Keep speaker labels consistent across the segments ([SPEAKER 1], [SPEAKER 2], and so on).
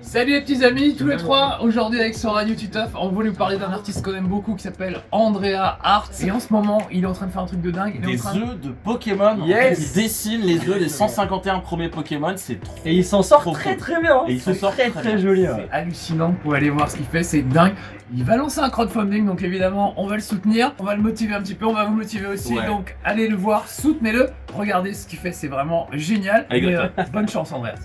[SPEAKER 1] Salut les petits amis, tous les trois, aujourd'hui avec Sora Tutof, on voulait vous parler d'un artiste qu'on aime beaucoup qui s'appelle Andrea Art. Et en ce moment, il est en train de faire un truc de dingue.
[SPEAKER 2] Des œufs de Pokémon.
[SPEAKER 1] Yes.
[SPEAKER 2] Il dessine les œufs des 151 premiers Pokémon, c'est trop.
[SPEAKER 3] Et il s'en sort
[SPEAKER 2] trop
[SPEAKER 3] très
[SPEAKER 2] cool.
[SPEAKER 3] très bien.
[SPEAKER 2] Et il s'en sort
[SPEAKER 3] très
[SPEAKER 2] très
[SPEAKER 3] joli.
[SPEAKER 1] C'est hallucinant, vous pouvez aller voir ce qu'il fait, c'est dingue. Il va lancer un crowdfunding, donc évidemment, on va le soutenir, on va le motiver un petit peu, on va vous motiver aussi.
[SPEAKER 2] Ouais.
[SPEAKER 1] Donc allez le voir, soutenez-le, regardez ce qu'il fait, c'est vraiment génial.
[SPEAKER 2] Exactement.
[SPEAKER 1] Et, bonne chance Andreas.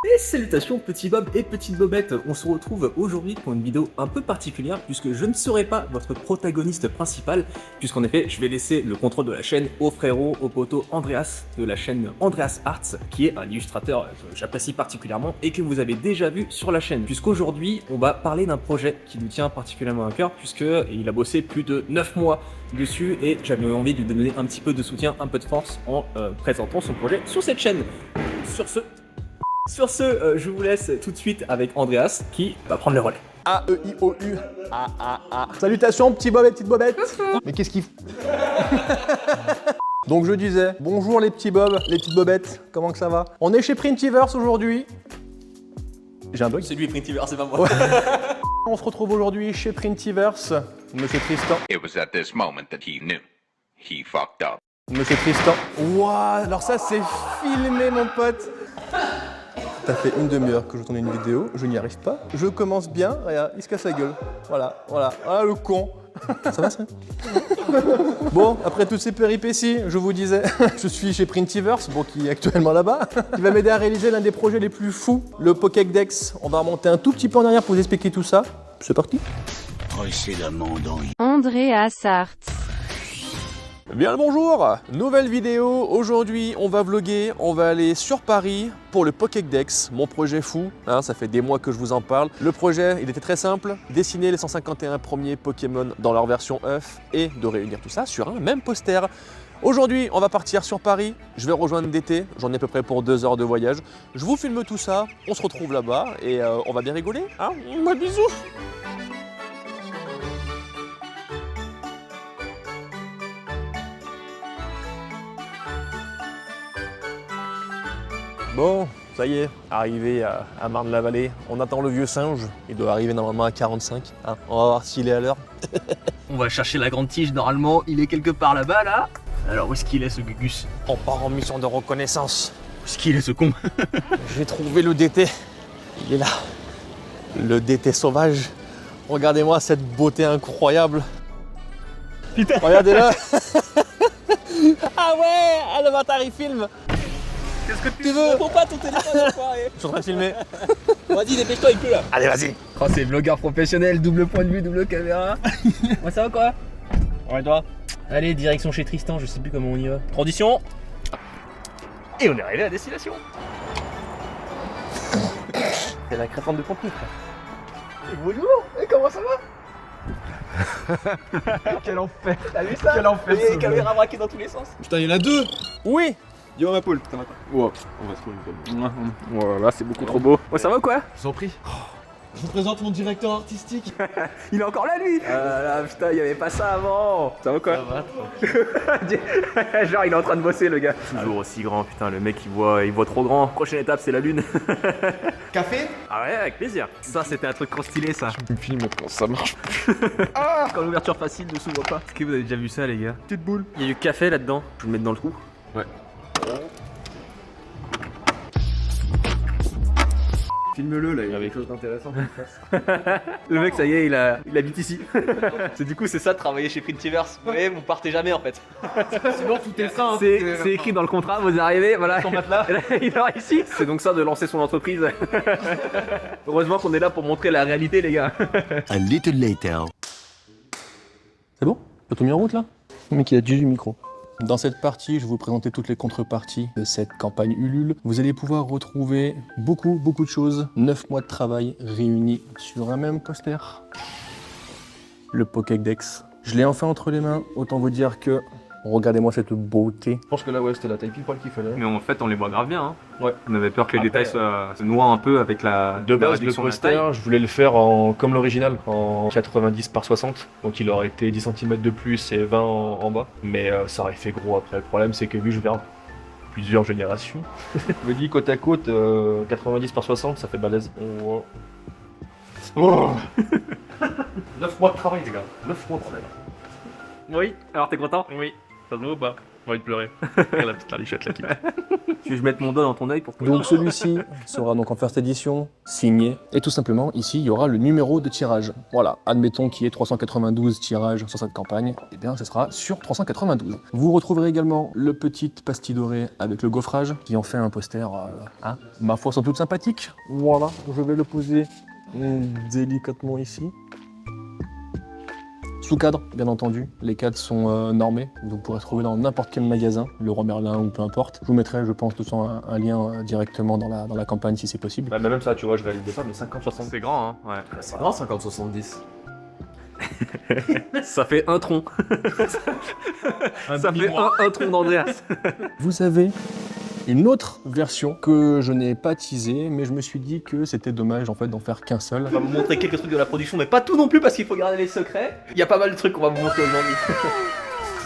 [SPEAKER 4] Et salutations petit Bob et petite Bobette, on se retrouve aujourd'hui pour une vidéo un peu particulière puisque je ne serai pas votre protagoniste principal puisqu'en effet je vais laisser le contrôle de la chaîne au frérot, au poteau Andreas de la chaîne Andreas Arts qui est un illustrateur que j'apprécie particulièrement et que vous avez déjà vu sur la chaîne puisqu'aujourd'hui on va parler d'un projet qui nous tient particulièrement à cœur puisqu'il a bossé plus de 9 mois dessus et j'avais envie de lui donner un petit peu de soutien, un peu de force en présentant son projet sur cette chaîne. Sur ce, je vous laisse tout de suite avec Andreas qui va prendre le relais.
[SPEAKER 5] A-E-I-O-U. A-A-A. Salutations, petit Bob et petite Bobette. Mais qu'est-ce qu'il... Donc je disais, bonjour les petits Bob, les petites Bobettes, comment que ça va? On est chez Printiverse aujourd'hui. J'ai un bug?
[SPEAKER 4] C'est lui Printiverse, c'est pas moi.
[SPEAKER 5] Ouais. On se retrouve aujourd'hui chez Printiverse. Monsieur Tristan.
[SPEAKER 6] It was at this moment that he knew. He fucked up.
[SPEAKER 5] Monsieur Tristan. Waouh, alors ça c'est filmé mon pote. Ça fait une demi-heure que je tourne une vidéo, je n'y arrive pas. Je commence bien, regarde, il se casse la gueule. Voilà. Ah le con. Ça va ça? Bon, après toutes ces péripéties, je vous disais, je suis chez Printiverse, bon, qui est actuellement là-bas, qui va m'aider à réaliser l'un des projets les plus fous, le Pokédex. On va remonter un tout petit peu en arrière pour vous expliquer tout ça. C'est parti.
[SPEAKER 6] Précédemment dans
[SPEAKER 7] Andreas Art.
[SPEAKER 5] Bien le bonjour, nouvelle vidéo, aujourd'hui on va vlogger, on va aller sur Paris pour le Pokédex, mon projet fou, hein, ça fait des mois que je vous en parle. Le projet, il était très simple, dessiner les 151 premiers Pokémon dans leur version œuf et de réunir tout ça sur un même poster. Aujourd'hui, on va partir sur Paris, je vais rejoindre DT, j'en ai à peu près pour 2 heures de voyage. Je vous filme tout ça, on se retrouve là-bas et on va bien rigoler, hein. Bisous. Bon, ça y est, arrivé à Marne-la-Vallée, on attend le vieux singe, il doit arriver normalement à 45, hein. On va voir s'il est à l'heure.
[SPEAKER 3] On va chercher la grande tige, normalement il est quelque part là-bas là. Alors où est-ce qu'il est ce Gugus?
[SPEAKER 5] On part en mission de reconnaissance.
[SPEAKER 3] Où est-ce qu'il est ce con?
[SPEAKER 5] J'ai trouvé le DT, il est là, le DT sauvage. Regardez-moi cette beauté incroyable.
[SPEAKER 3] Putain.
[SPEAKER 5] Regardez-là. Ah ouais, le bâtard il filme.
[SPEAKER 3] Qu'est-ce que
[SPEAKER 5] Tu veux?
[SPEAKER 3] Faut pas ton téléphone enfoiré.
[SPEAKER 5] Je suis en train de filmer.
[SPEAKER 3] Vas-y dépêche-toi, il pleut là.
[SPEAKER 5] Allez, vas-y.
[SPEAKER 3] Oh c'est vlogueur professionnel, double point de vue, double caméra. Ouais ça va quoi? Ouais toi? Allez, direction chez Tristan, je sais plus comment on y va. Transition. Et on est arrivé à destination. C'est la crêpante de Pompou frère. Et bonjour, et comment ça va?
[SPEAKER 5] Quel enfer.
[SPEAKER 3] T'as vu ça?
[SPEAKER 5] Quel enfer,
[SPEAKER 3] Et
[SPEAKER 5] ce
[SPEAKER 3] caméra braquée dans tous les sens.
[SPEAKER 5] Putain, il y en a deux. Oui.
[SPEAKER 8] Dis-moi ma poule, putain, attends. Wow, on va se trouver une poule. Voilà, c'est beaucoup trop beau.
[SPEAKER 3] Ouais ça va quoi?
[SPEAKER 8] Je vous en prie.
[SPEAKER 5] Je vous présente mon directeur artistique.
[SPEAKER 3] Il est encore là lui.
[SPEAKER 8] Là, putain, il y avait pas ça avant. Ça va quoi?
[SPEAKER 3] Genre il est en train de bosser le gars. Toujours aussi grand, putain le mec il voit trop grand. Prochaine étape c'est la lune.
[SPEAKER 5] Café?
[SPEAKER 3] Ah ouais avec plaisir. Ça c'était un truc trop stylé ça.
[SPEAKER 8] Je me filme quand ça marche.
[SPEAKER 3] Quand l'ouverture facile ne s'ouvre pas. Est-ce que vous avez déjà vu ça les gars? Petite boule. Il y a du café là-dedans. Je vais le mettre dans le trou.
[SPEAKER 8] Ouais. Filme-le là, il y avait quelque chose d'intéressant.
[SPEAKER 3] Le mec ça y est il habite ici. Du coup c'est ça de travailler chez Printiverse. Vous voyez vous partez jamais en fait.
[SPEAKER 1] Sinon tout est ça.
[SPEAKER 3] C'est écrit dans le contrat, vous arrivez, voilà.
[SPEAKER 1] Ton matelas.
[SPEAKER 3] Il est ici. C'est donc ça de lancer son entreprise. Heureusement qu'on est là pour montrer la réalité les gars.
[SPEAKER 6] A little later.
[SPEAKER 5] C'est bon? T'as tout mis en route là? Le mec il a déjà du micro. Dans cette partie, je vais vous présenter toutes les contreparties de cette campagne Ulule. Vous allez pouvoir retrouver beaucoup de choses. 9 mois de travail réunis sur un même poster. Le Pokédex. Je l'ai enfin entre les mains, autant vous dire que... Regardez-moi cette beauté.
[SPEAKER 8] Je pense que là, ouais, c'était la taille pile poil qu'il fallait.
[SPEAKER 9] Mais en fait, on les voit grave bien. Hein.
[SPEAKER 8] Ouais.
[SPEAKER 9] On avait peur que les
[SPEAKER 8] Après,
[SPEAKER 9] détails se noient un peu avec la
[SPEAKER 8] De base, le
[SPEAKER 9] réduction de la
[SPEAKER 8] poster,
[SPEAKER 9] taille.
[SPEAKER 8] je voulais le faire comme l'original, en 90 par 60. Donc il aurait été 10 cm de plus et 20 en bas. Mais ça aurait fait gros après. Le problème, c'est que vu que je vais
[SPEAKER 3] plusieurs générations. Je me dis côte à côte, 90 par 60, ça fait balèze. Oh. Oh. 9 mois de travail, les gars. 9 mois de travail.
[SPEAKER 4] Oui, alors t'es content?
[SPEAKER 3] Oui. Ça se voit ou pas? J'ai envie de pleurer. La petite larlichette là qui.
[SPEAKER 4] Tu veux que je mette mon doigt dans ton œil pour que...
[SPEAKER 5] Donc celui-ci sera donc en first edition, signé. Et tout simplement, ici, il y aura le numéro de tirage. Voilà, admettons qu'il y ait 392 tirages sur cette campagne, et bien ce sera sur 392. Vous retrouverez également le petit pastille doré avec le gaufrage, qui en fait un poster, ma foi, sont toutes sympathiques. Voilà, je vais le poser délicatement ici. Sous cadre, bien entendu, les cadres sont normés, vous pourrez trouver dans n'importe quel magasin, Leroy Merlin ou peu importe. Je vous mettrai, je pense, de toute façon, un lien directement dans la campagne si c'est possible.
[SPEAKER 3] Bah, même ça, tu vois, je valide pas, mais 50-60.
[SPEAKER 9] C'est grand, hein. Ouais.
[SPEAKER 4] C'est grand 50-70. Ça fait un tronc. Ça fait un tronc d'Andreas.
[SPEAKER 5] Vous avez une autre version que je n'ai pas teasée, mais je me suis dit que c'était dommage en fait d'en faire qu'un seul.
[SPEAKER 3] On va vous montrer quelques trucs de la production, mais pas tout non plus parce qu'il faut garder les secrets. Il y a pas mal de trucs qu'on va vous montrer aujourd'hui.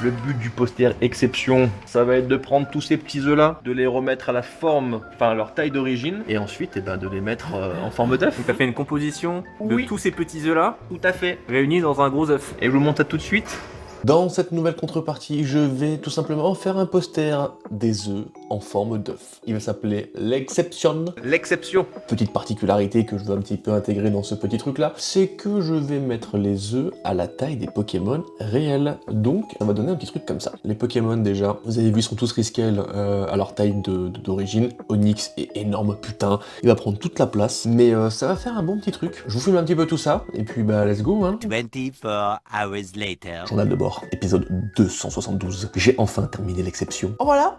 [SPEAKER 3] Le but du poster exception, ça va être de prendre tous ces petits œufs là, de les remettre à la forme, enfin à leur taille d'origine, et ensuite de les mettre en forme d'œuf.
[SPEAKER 4] Donc t'as fait une composition
[SPEAKER 3] Oui.
[SPEAKER 4] de tous ces petits œufs là,
[SPEAKER 3] Tout à fait.
[SPEAKER 4] réunis dans un gros œuf.
[SPEAKER 3] Et je vous montre ça tout de suite.
[SPEAKER 5] Dans cette nouvelle contrepartie, je vais tout simplement faire un poster des œufs en forme d'œuf. Il va s'appeler l'Exception.
[SPEAKER 3] L'exception.
[SPEAKER 5] Petite particularité que je veux un petit peu intégrer dans ce petit truc là, c'est que je vais mettre les œufs à la taille des Pokémon réels. Donc ça va donner un petit truc comme ça. Les Pokémon déjà, vous avez vu, sont tous rescale à leur taille d'origine. Onix est énorme, putain, il va prendre toute la place, mais ça va faire un bon petit truc. Je vous filme un petit peu tout ça, et puis bah let's go hein.
[SPEAKER 7] 24 hours later.
[SPEAKER 5] Journal de bord, épisode 272. J'ai enfin terminé l'exception. Oh voilà.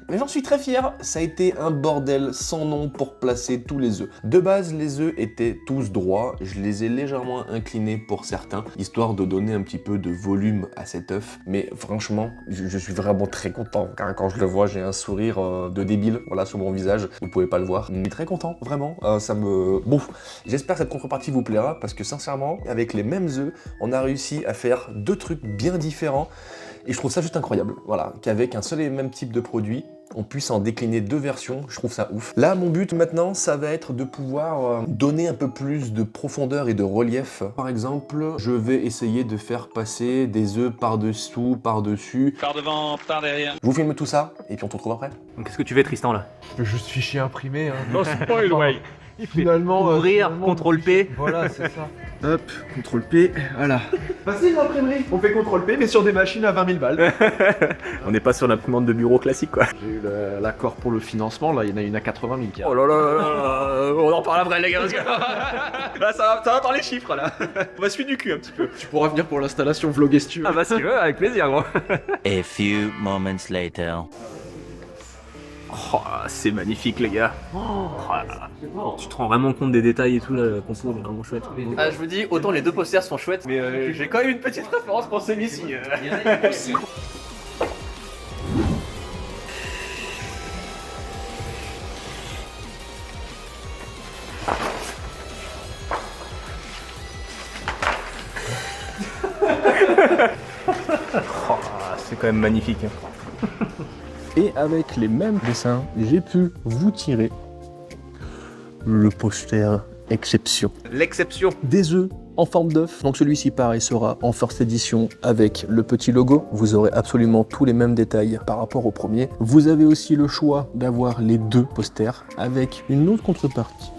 [SPEAKER 5] Mais j'en suis très fier. Ça a été un bordel sans nom pour placer tous les œufs. De base, les œufs étaient tous droits. Je les ai légèrement inclinés pour certains, histoire de donner un petit peu de volume à cet œuf. Mais franchement, je suis vraiment très content. Car quand je le vois, j'ai un sourire de débile, voilà, sur mon visage. Vous pouvez pas le voir. Mais très content, vraiment. Ça me... Bon, j'espère que cette contrepartie vous plaira, parce que sincèrement, avec les mêmes œufs, on a réussi à faire deux trucs bien différents. Et je trouve ça juste incroyable, voilà, qu'avec un seul et même type de produit, on puisse en décliner deux versions, je trouve ça ouf. Là, mon but maintenant, ça va être de pouvoir donner un peu plus de profondeur et de relief. Par exemple, je vais essayer de faire passer des œufs par-dessous, par-dessus.
[SPEAKER 6] Par devant, par derrière.
[SPEAKER 5] Je vous filme tout ça, et puis on se retrouve après.
[SPEAKER 4] Donc qu'est-ce que tu fais Tristan là?
[SPEAKER 8] Juste fichier imprimé. Hein.
[SPEAKER 3] No spoil, ouais.
[SPEAKER 8] Finalement,
[SPEAKER 4] Ouvrir,
[SPEAKER 8] finalement,
[SPEAKER 4] CTRL P.
[SPEAKER 8] Voilà, c'est ça.
[SPEAKER 3] Hop, CTRL P, voilà. Facile l'imprimerie. On fait CTRL P, mais sur des machines à 20 000 balles.
[SPEAKER 4] On n'est pas sur l'imprimante de bureau classique quoi.
[SPEAKER 8] J'ai eu l'accord pour le financement, là, il y en a une à 80 000 qui
[SPEAKER 4] Oh là là là là, on en parle après les gars parce que...
[SPEAKER 3] Là, ça va par les chiffres, là. On va suivre du cul un petit peu.
[SPEAKER 8] Tu pourras venir pour l'installation vlogger si tu veux.
[SPEAKER 4] Ah bah si tu veux, avec plaisir gros.
[SPEAKER 7] A few moments later.
[SPEAKER 4] Oh, c'est magnifique les gars. Tu te rends vraiment compte des détails et tout là, le conso est vraiment chouette.
[SPEAKER 3] Ah, je vous dis, autant les deux posters sont chouettes, mais j'ai quand même une petite préférence pour celui-ci.
[SPEAKER 4] C'est quand même magnifique.
[SPEAKER 5] Et avec les mêmes dessins, j'ai pu vous tirer le poster exception.
[SPEAKER 3] L'exception.
[SPEAKER 5] Des œufs en forme d'œuf. Donc celui-ci pareil sera en first edition avec le petit logo. Vous aurez absolument tous les mêmes détails par rapport au premier. Vous avez aussi le choix d'avoir les deux posters avec une autre contrepartie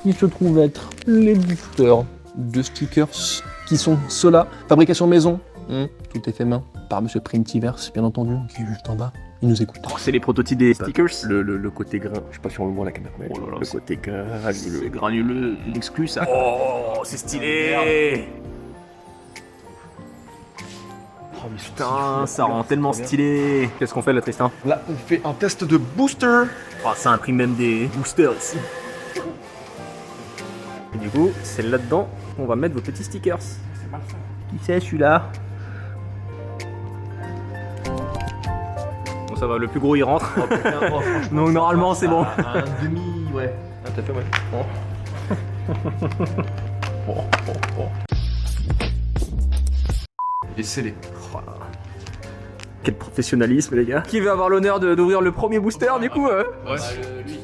[SPEAKER 5] qui se trouve être les boosters de stickers qui sont ceux-là. Fabrication maison. Tout est fait main par Monsieur Printiverse, bien entendu, qui est juste en bas. Il nous écoute.
[SPEAKER 4] Oh, c'est les prototypes des stickers.
[SPEAKER 3] Le côté grain, je sais pas si on le voit la caméra.
[SPEAKER 4] Oh là là,
[SPEAKER 3] le côté grain,
[SPEAKER 4] C'est granuleux, l'exclu ça.
[SPEAKER 3] Oh, c'est stylé.
[SPEAKER 4] Oh mais putain, ça rend tellement stylé. Qu'est-ce qu'on fait là Tristan?
[SPEAKER 8] Là, on fait un test de booster.
[SPEAKER 4] Oh, ça imprime même des boosters ici. Et du coup, c'est là-dedans qu'on va mettre vos petits stickers. Qui c'est celui-là? Bon ça va, le plus gros il rentre.
[SPEAKER 3] Oh, putain, oh,
[SPEAKER 4] donc normalement c'est bon.
[SPEAKER 3] Un demi, ouais. Ah, t'as fait, ouais.
[SPEAKER 8] Et scellé.
[SPEAKER 4] Quel professionnalisme les gars. Qui veut avoir l'honneur d'ouvrir le premier booster du coup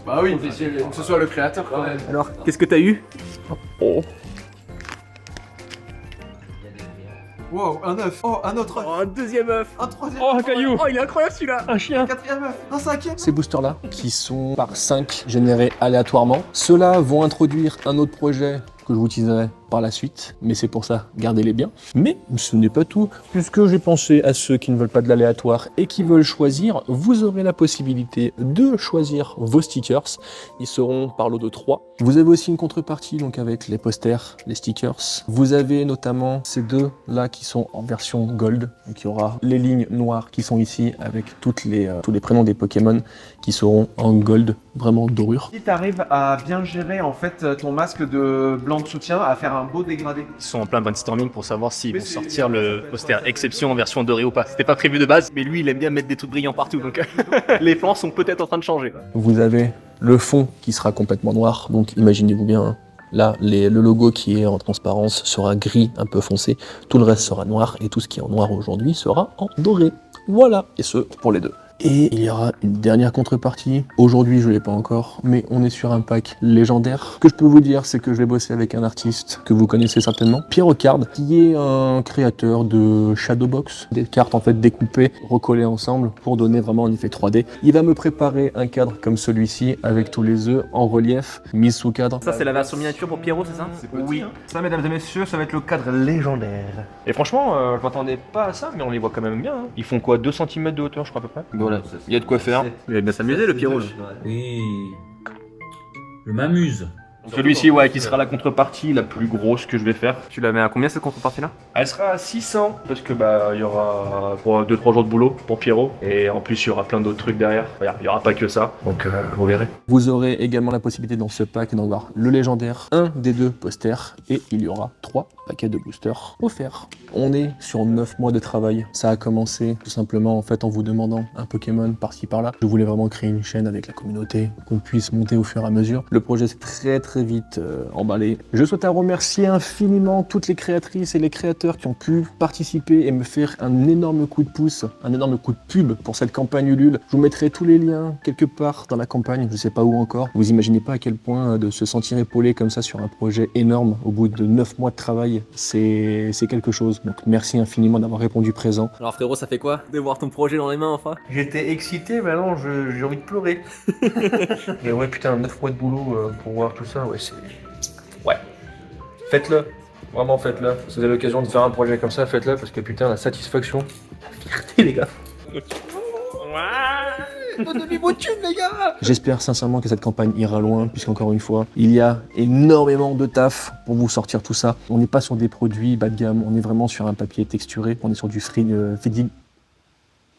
[SPEAKER 1] Bah oui, que ce soit le créateur quand même.
[SPEAKER 4] Alors, qu'est-ce que t'as eu? Oh.
[SPEAKER 8] Wow, un œuf. Oh, un autre œuf.
[SPEAKER 4] Oh, un deuxième œuf.
[SPEAKER 8] Un troisième.
[SPEAKER 5] Oh, un caillou.
[SPEAKER 4] Oh, il est incroyable celui-là.
[SPEAKER 5] Un chien.
[SPEAKER 8] Un quatrième œuf. Un cinquième.
[SPEAKER 5] Ces boosters-là, qui sont par 5 générés aléatoirement, ceux-là vont introduire un autre projet que je vous utiliserai par la suite, mais c'est pour ça, gardez-les bien. Mais ce n'est pas tout, puisque j'ai pensé à ceux qui ne veulent pas de l'aléatoire et qui veulent choisir, vous aurez la possibilité de choisir vos stickers. Ils seront par lot de 3. Vous avez aussi une contrepartie, donc avec les posters, les stickers. Vous avez notamment ces deux là qui sont en version gold, donc il y aura les lignes noires qui sont ici avec tous les prénoms des Pokémon qui seront en gold, vraiment dorure.
[SPEAKER 9] Si t'arrives à bien gérer en fait ton masque de blanc de soutien, à faire un beau dégradé.
[SPEAKER 3] Ils sont en plein brainstorming pour savoir s'ils vont sortir le poster exception en version dorée ou pas. C'était pas prévu de base, mais lui il aime bien mettre des trucs brillants partout, donc les plans sont peut-être en train de changer.
[SPEAKER 5] Vous avez le fond qui sera complètement noir, donc imaginez-vous bien, hein, là le logo qui est en transparence sera gris un peu foncé, tout le reste sera noir et tout ce qui est en noir aujourd'hui sera en doré. Voilà, et ce pour les deux. Et il y aura une dernière contrepartie. Aujourd'hui, je l'ai pas encore, mais on est sur un pack légendaire. Ce que je peux vous dire, c'est que je vais bosser avec un artiste que vous connaissez certainement, Pierre Ocard, qui est un créateur de Shadowbox, des cartes en fait découpées, recollées ensemble pour donner vraiment un effet 3D. Il va me préparer un cadre comme celui-ci avec tous les œufs en relief, mis sous cadre.
[SPEAKER 3] Ça c'est la version miniature pour Pierrot, c'est ça?
[SPEAKER 9] Oui. Ça, mesdames et messieurs, ça va être le cadre légendaire. Et franchement, je m'attendais pas à ça, mais on les voit quand même bien. Hein. Ils font quoi, 2 cm de hauteur, je crois à peu près?
[SPEAKER 3] Voilà, il y a de quoi faire.
[SPEAKER 4] Il va bien s'amuser le Pierrot.
[SPEAKER 10] Oui. Je m'amuse.
[SPEAKER 3] Celui-ci, ouais, qui sera la contrepartie la plus grosse que je vais faire.
[SPEAKER 9] Tu la mets à combien cette contrepartie-là?
[SPEAKER 3] Elle sera à 600 parce que bah il y aura 2-3 jours de boulot pour Pierrot et en plus il y aura plein d'autres trucs derrière. Il y aura pas que ça, donc vous verrez.
[SPEAKER 5] Vous aurez également la possibilité dans ce pack d'en voir le légendaire, un des 2 posters et il y aura 3 paquets de boosters offerts. On est sur 9 mois de travail. Ça a commencé tout simplement en fait en vous demandant un Pokémon par-ci par-là. Je voulais vraiment créer une chaîne avec la communauté, qu'on puisse monter au fur et à mesure. Le projet s'est très vite emballé. Je souhaite remercier infiniment toutes les créatrices et les créateurs qui ont pu participer et me faire un énorme coup de pouce, un énorme coup de pub pour cette campagne Ulule. Je vous mettrai tous les liens quelque part dans la campagne, je sais pas où encore. Vous imaginez pas à quel point de se sentir épaulé comme ça sur un projet énorme au bout de 9 mois de travail, c'est quelque chose. Donc merci infiniment d'avoir répondu présent.
[SPEAKER 4] Alors frérot, ça fait quoi de voir ton projet dans les mains enfin?
[SPEAKER 3] J'étais excité, mais non, j'ai envie de pleurer. Mais ouais, putain, 9 mois de boulot pour voir tout ça, ouais, c'est... Ouais. Faites-le. Vraiment, faites-le. Si vous avez l'occasion de faire un projet comme ça, faites-le, parce que putain, la satisfaction, la fierté, les gars.
[SPEAKER 8] Donnez-lui vos thunes, les gars.
[SPEAKER 5] J'espère sincèrement que cette campagne ira loin, puisqu'encore une fois, il y a énormément de taf pour vous sortir tout ça. On n'est pas sur des produits bas de gamme, on est vraiment sur un papier texturé, on est sur du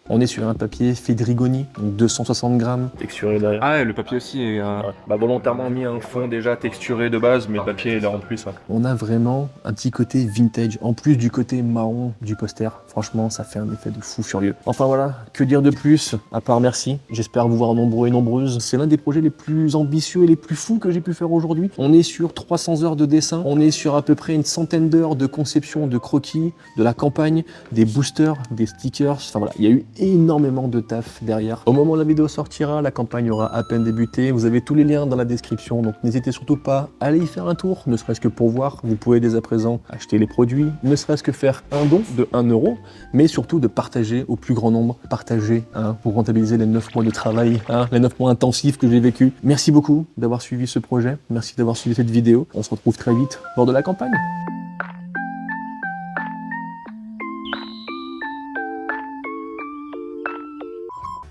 [SPEAKER 5] on est sur un papier Fedrigoni, donc 260 grammes.
[SPEAKER 3] Texturé derrière.
[SPEAKER 9] Ah ouais, le papier aussi est...
[SPEAKER 3] Bah volontairement mis un fond déjà texturé de base, mais le papier est là en plus. Ouais.
[SPEAKER 5] On a vraiment un petit côté vintage, en plus du côté marron du poster. Franchement, ça fait un effet de fou furieux. Enfin voilà, que dire de plus, à part merci. J'espère vous voir nombreux et nombreuses. C'est l'un des projets les plus ambitieux et les plus fous que j'ai pu faire aujourd'hui. On est sur 300 heures de dessin, on est sur à peu près une centaine d'heures de conception, de croquis, de la campagne, des boosters, des stickers. Enfin voilà, il y a eu énormément de taf derrière. Au moment où la vidéo sortira, la campagne aura à peine débuté. Vous avez tous les liens dans la description, donc n'hésitez surtout pas à aller y faire un tour, ne serait-ce que pour voir. Vous pouvez dès à présent acheter les produits, ne serait-ce que faire un don de 1 €, mais surtout de partager au plus grand nombre. Partager pour rentabiliser les 9 mois de travail, les 9 mois intensifs que j'ai vécu. Merci beaucoup d'avoir suivi ce projet, merci d'avoir suivi cette vidéo. On se retrouve très vite lors de la campagne.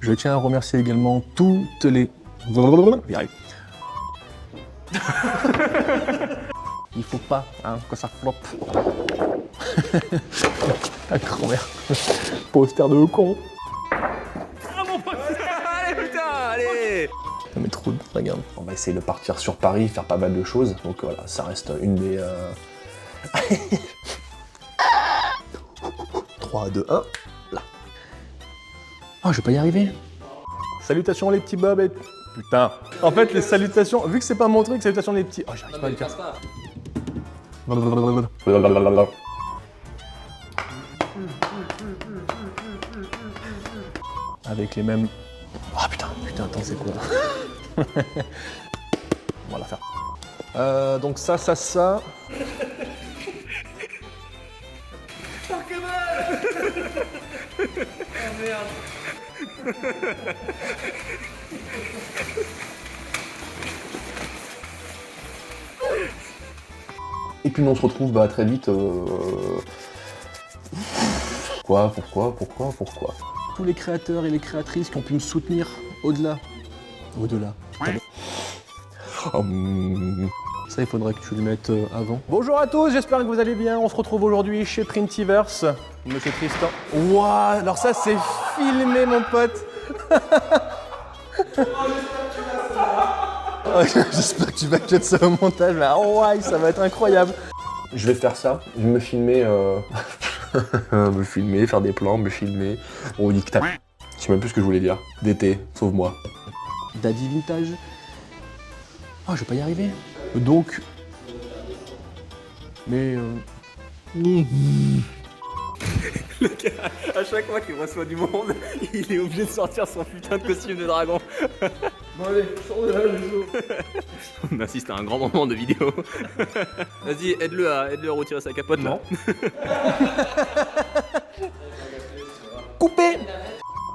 [SPEAKER 5] Je tiens à remercier également toutes les... J'y arrive. Il faut pas que ça floppe. La grand-mère. Poster de con.
[SPEAKER 4] Allez putain, allez.
[SPEAKER 5] Ça met trop de... Regarde. On va essayer de partir sur Paris, faire pas mal de choses. Donc voilà, ça reste une des... 3, 2, 1. Là. Oh, je vais pas y arriver. Salutations les petits bobs et... Putain. En fait, les salutations, vu que c'est pas mon truc, salutations les petits... Oh, j'arrive pas à le faire. avec les mêmes... Ah putain, attends, c'est quoi là? On va la faire. Donc ça. Et puis on se retrouve très vite. Pourquoi Tous les créateurs et les créatrices qui ont pu me soutenir au-delà. Ça, il faudrait que tu le mettes avant. Bonjour à tous, j'espère que vous allez bien. On se retrouve aujourd'hui chez Printiverse. Monsieur Tristan. Waouh, alors ça, c'est filmé, mon pote. J'espère que tu vas cut ça au montage, mais ouais, ça va être incroyable. Je vais faire ça, je vais me filmer, faire des plans, me filmer. On dit que t'as... Je sais même plus ce que je voulais dire. D'été, sauve-moi. Daddy Vintage. Oh, je vais pas y arriver. Donc... Mais...
[SPEAKER 4] Le gars, à chaque fois qu'il reçoit du monde, il est obligé de sortir son putain de costume de dragon.
[SPEAKER 1] Bon allez, sors de là, les
[SPEAKER 4] On assiste à un grand moment de vidéo. Vas-y, aide-le à retirer sa capote là.